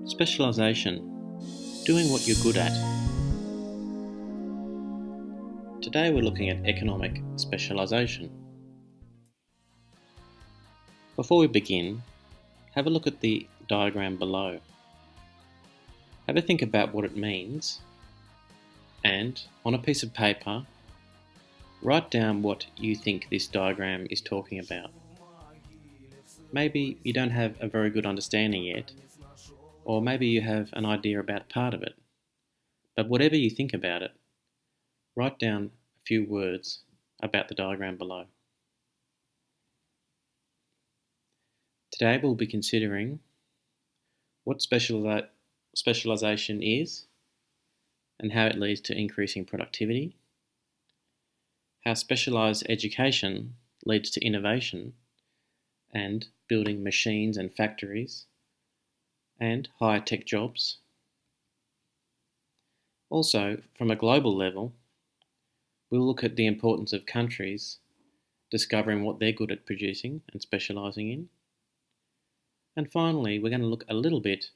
Specialization, doing what you're good at. Today we're looking at economic specialization. Before we begin, have a look at the diagram below. Have a think about what it means and, on a piece of paper, write down what you think this diagram is talking about. Maybe you don't have a very good understanding yet, or maybe you have an idea about part of it. But whatever you think about it, write down a few words about the diagram below. Today we'll be considering what specialization is and how it leads to increasing productivity, how specialized education leads to innovation and building machines and factories and higher tech jobs. Also, from a global level, we'll look at the importance of countries discovering what they're good at producing and specialising in. And finally, we're going to look a little bit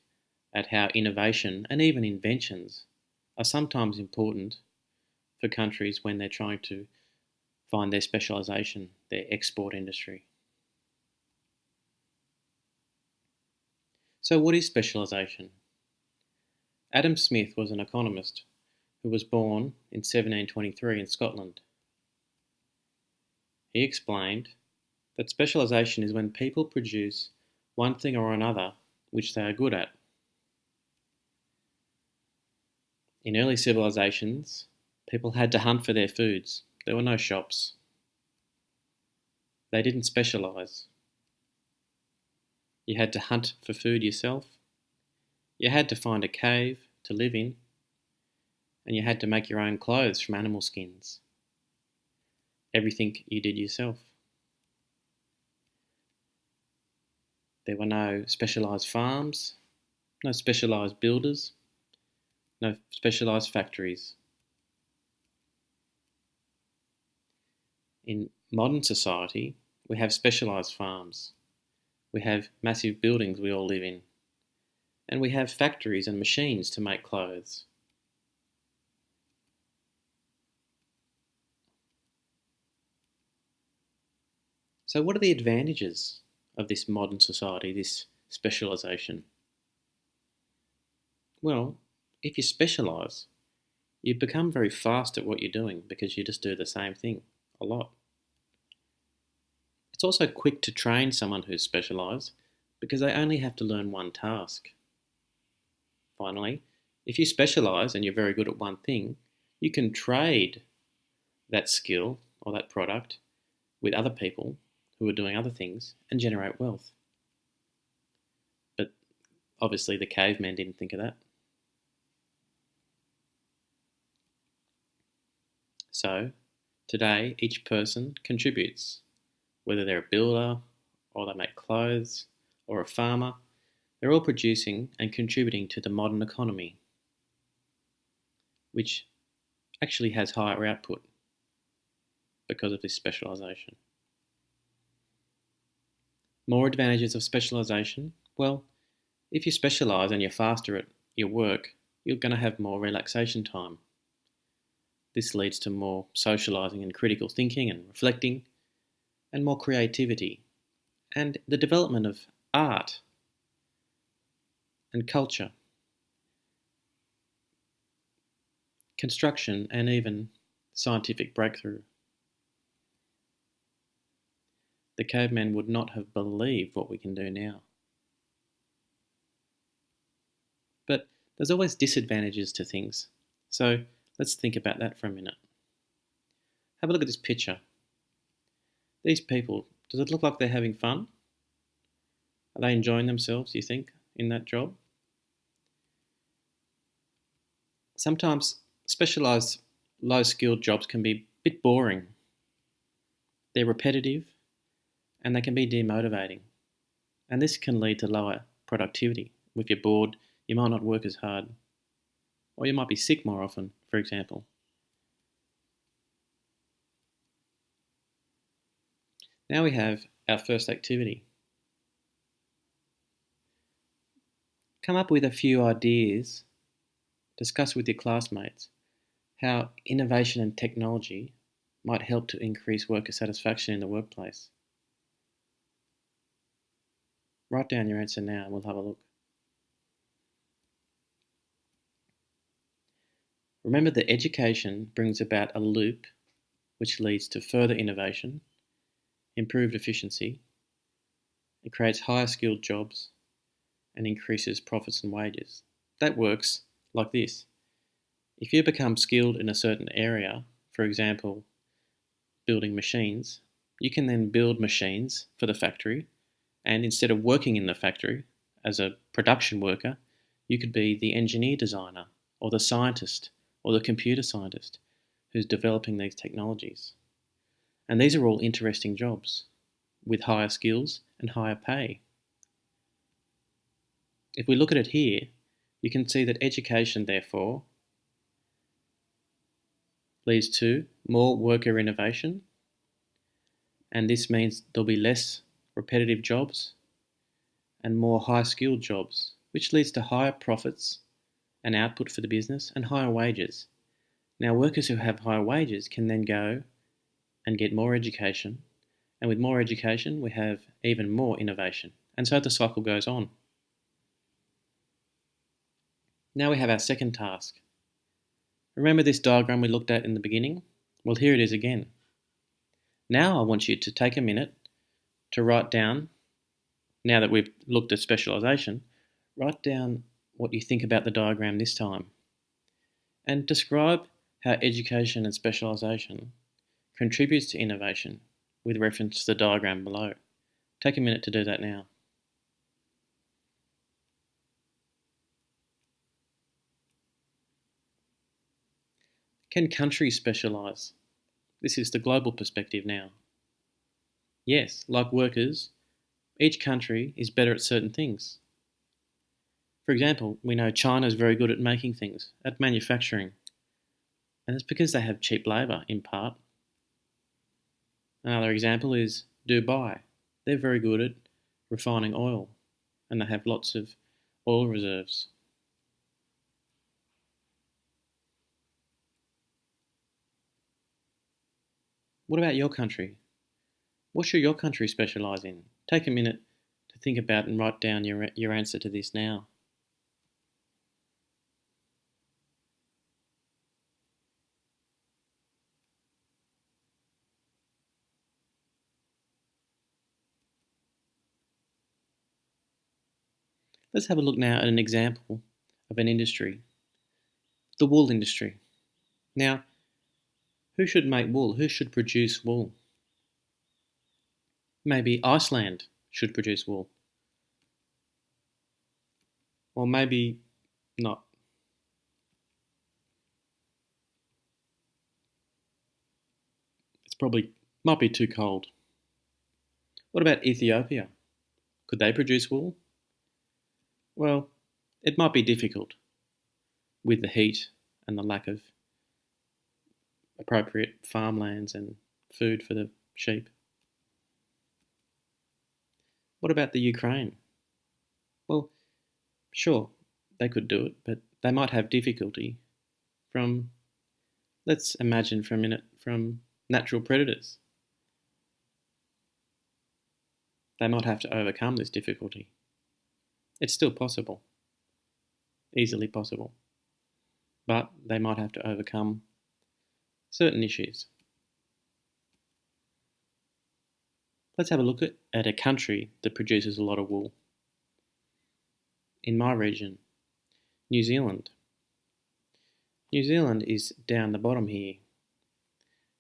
at how innovation and even inventions are sometimes important for countries when they're trying to find their specialisation, their export industry. So what is specialisation? Adam Smith was an economist who was born in 1723 in Scotland. He explained that specialisation is when people produce one thing or another which they are good at. In early civilizations, people had to hunt for their foods. There were no shops. They didn't specialise. You had to hunt for food yourself. You had to find a cave to live in. And you had to make your own clothes from animal skins. Everything you did yourself. There were no specialised farms, no specialised builders, no specialised factories. In modern society, we have specialised farms. We have massive buildings we all live in. And we have factories and machines to make clothes. So what are the advantages of this modern society, this specialisation? Well, if you specialise, you become very fast at what you're doing because you just do the same thing a lot. It's also quick to train someone who's specialised because they only have to learn one task. Finally, if you specialise and you're very good at one thing, you can trade that skill or that product with other people who are doing other things and generate wealth. But obviously the cavemen didn't think of that. So today each person contributes, whether they're a builder or they make clothes or a farmer, they're all producing and contributing to the modern economy, which actually has higher output because of this specialisation. More advantages of specialisation? Well, if you specialise and you're faster at your work, you're going to have more relaxation time. This leads to more socialising and critical thinking and reflecting, and more creativity, and the development of art and culture, construction, and even scientific breakthrough. The cavemen would not have believed what we can do now. But there's always disadvantages to things, so let's think about that for a minute. Have a look at this picture. These people, does it look like they're having fun? Are they enjoying themselves, you think, in that job? Sometimes specialised, low-skilled jobs can be a bit boring. They're repetitive and they can be demotivating. And this can lead to lower productivity. If you're bored, you might not work as hard. Or you might be sick more often, for example. Now we have our first activity. Come up with a few ideas, discuss with your classmates how innovation and technology might help to increase worker satisfaction in the workplace. Write down your answer now and we'll have a look. Remember that education brings about a loop which leads to further innovation, improved efficiency, it creates higher skilled jobs, and increases profits and wages. That works like this. If you become skilled in a certain area, for example, building machines, you can then build machines for the factory, and instead of working in the factory as a production worker, you could be the engineer designer or the scientist or the computer scientist who's developing these technologies. And these are all interesting jobs with higher skills and higher pay. If we look at it here, you can see that education, therefore, leads to more worker innovation, and this means there'll be less repetitive jobs and more high-skilled jobs, which leads to higher profits and output for the business and higher wages. Now, workers who have higher wages can then go and get more education, and with more education, we have even more innovation, and so the cycle goes on. Now we have our second task. Remember this diagram we looked at in the beginning? Well, here it is again. Now I want you to take a minute to write down, now that we've looked at specialization, write down what you think about the diagram this time and describe how education and specialization contributes to innovation with reference to the diagram below. Take a minute to do that now. Can countries specialise? This is the global perspective now. Yes, like workers, each country is better at certain things. For example, we know China is very good at making things, at manufacturing, and it's because they have cheap labour in part. Another example is Dubai. They're very good at refining oil, and they have lots of oil reserves. What about your country? What should your country specialise in? Take a minute to think about and write down your answer to this now. Let's have a look now at an example of an industry, the wool industry. Now, who should make wool? Who should produce wool? Maybe Iceland should produce wool. Or maybe not. It's probably might be too cold. What about Ethiopia? Could they produce wool? Well, it might be difficult with the heat and the lack of appropriate farmlands and food for the sheep. What about the Ukraine? Well, sure, they could do it, but they might have difficulty from, let's imagine for a minute, from natural predators. They might have to overcome this difficulty. It's still possible, easily possible, but they might have to overcome certain issues. Let's have a look at a country that produces a lot of wool. In my region, New Zealand. New Zealand is down the bottom here,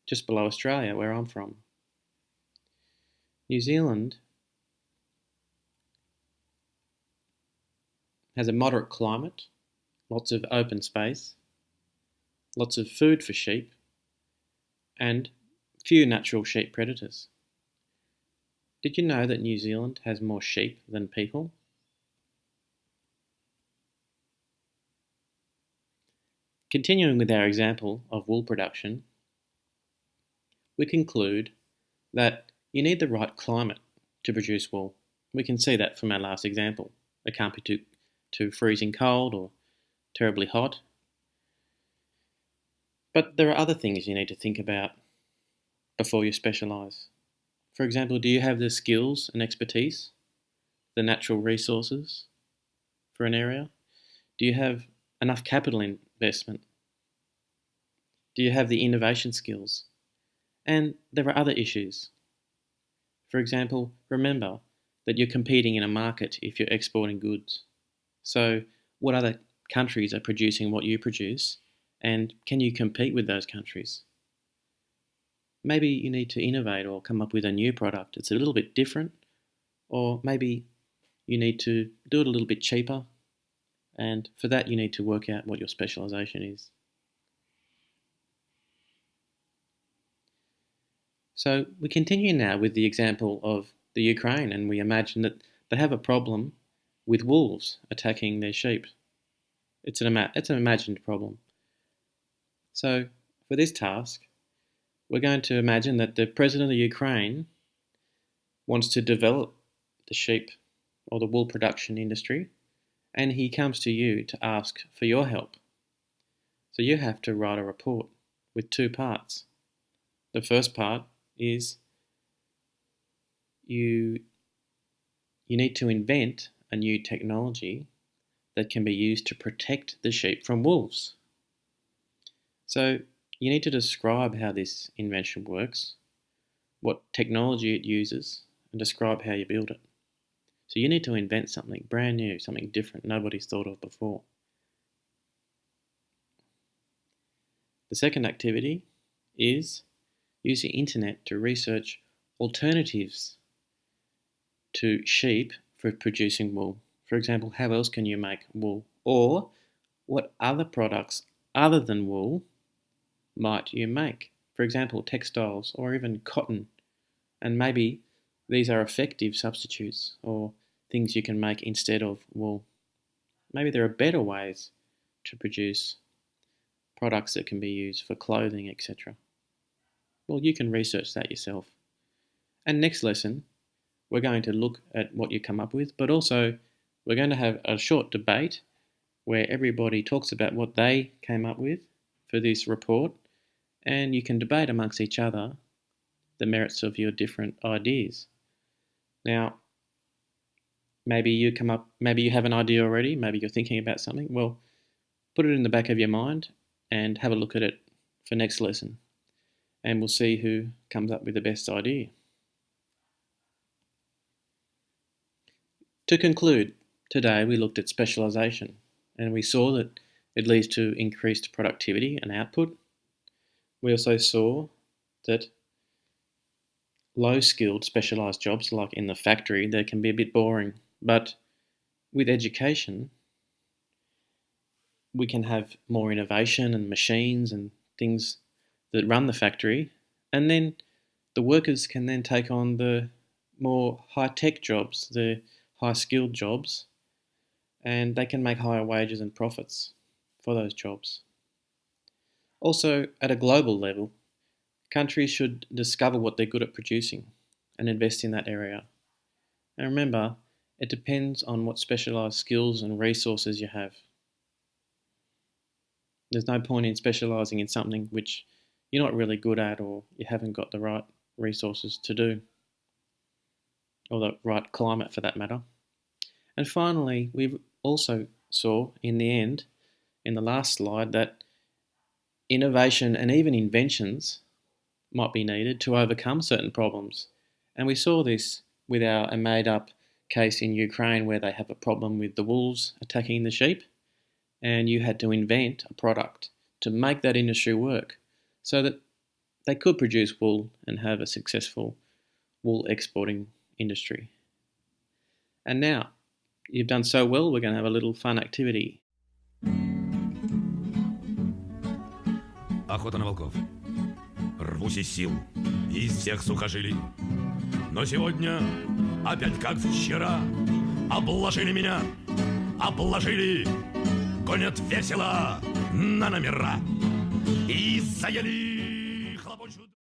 just below Australia, where I'm from. New Zealand has a moderate climate, lots of open space, lots of food for sheep, and few natural sheep predators. Did you know that New Zealand has more sheep than people? Continuing with our example of wool production, we conclude that you need the right climate to produce wool. We can see that from our last example. It can't be too to freezing cold or terribly hot. But there are other things you need to think about before you specialise. For example, do you have the skills and expertise, the natural resources for an area? Do you have enough capital investment? Do you have the innovation skills? And there are other issues. For example, remember that you're competing in a market if you're exporting goods. So, what other countries are producing what you produce, and can you compete with those countries? Maybe you need to innovate or come up with a new product. It's a little bit different, or maybe you need to do it a little bit cheaper, and for that you need to work out what your specialisation is. So we continue now with the example of the Ukraine, and we imagine that they have a problem with wolves attacking their sheep. It's an imagined problem. So for this task, we're going to imagine that the president of Ukraine wants to develop the sheep or the wool production industry, and he comes to you to ask for your help. So you have to write a report with two parts. The first part is you need to invent a new technology that can be used to protect the sheep from wolves. So you need to describe how this invention works, what technology it uses, and describe how you build it. So you need to invent something brand new, something different nobody's thought of before. The second activity is use the internet to research alternatives to sheep for producing wool. For example, how else can you make wool? Or what other products other than wool might you make? For example, textiles or even cotton. And maybe these are effective substitutes or things you can make instead of wool. Maybe there are better ways to produce products that can be used for clothing, etc. Well, you can research that yourself. And next lesson, we're going to look at what you come up with, but also we're going to have a short debate where everybody talks about what they came up with for this report, and you can debate amongst each other the merits of your different ideas. Now, maybe you have an idea already, maybe you're thinking about something. Well, put it in the back of your mind and have a look at it for next lesson. And we'll see who comes up with the best idea. To conclude, today we looked at specialisation, and we saw that it leads to increased productivity and output. We also saw that low-skilled specialised jobs, like in the factory, they can be a bit boring, but with education, we can have more innovation and machines and things that run the factory, and then the workers can then take on the more high-tech jobs, the high-skilled jobs, and they can make higher wages and profits for those jobs. Also, at a global level, countries should discover what they're good at producing and invest in that area. And remember, it depends on what specialised skills and resources you have. There's no point in specialising in something which you're not really good at or you haven't got the right resources to do, or the right climate for that matter. And finally, we also saw in the end, in the last slide, that innovation and even inventions might be needed to overcome certain problems. And we saw this with our made-up case in Ukraine where they have a problem with the wolves attacking the sheep, and you had to invent a product to make that industry work so that they could produce wool and have a successful wool exporting industry. And now, you've done so well, we're going to have a little fun activity. Охота на волков. Рвусь из сил, из всех сухожилий. Но сегодня, опять как вчера, обложили меня, обложили, гонят весело на номера и заели.